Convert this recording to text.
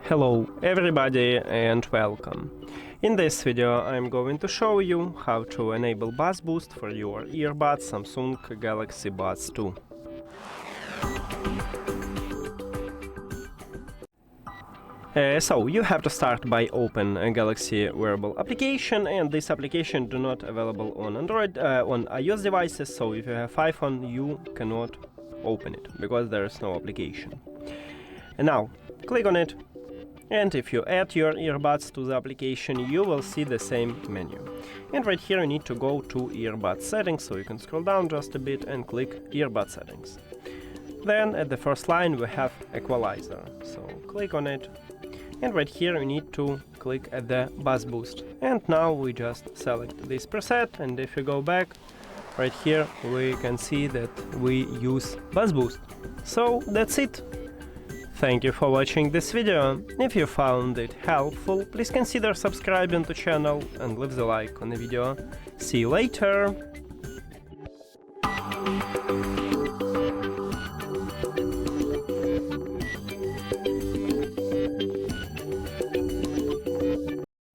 Hello everybody and welcome. In this video I'm going to show you how to enable Buzz Boost for your earbuds Samsung Galaxy Buds 2. So you have to start by open a Galaxy Wearable application, and this application do not available on Android, on iOS devices, so if you have iPhone you cannot open it because there is no application. And now click on it, and if you add your earbuds to the application you will see the same menu. And right here you need to go to Earbuds Settings, so you can scroll down just a bit and click Earbuds Settings. Then at the first line we have Equalizer, so click on it. And right here you need to click at the Buzz Boost. And now we just select this preset, and if you go back, right here we can see that we use Buzz Boost. So that's it. Thank you for watching this video. If you found it helpful, please consider subscribing to the channel and leave the like on the video. See you later!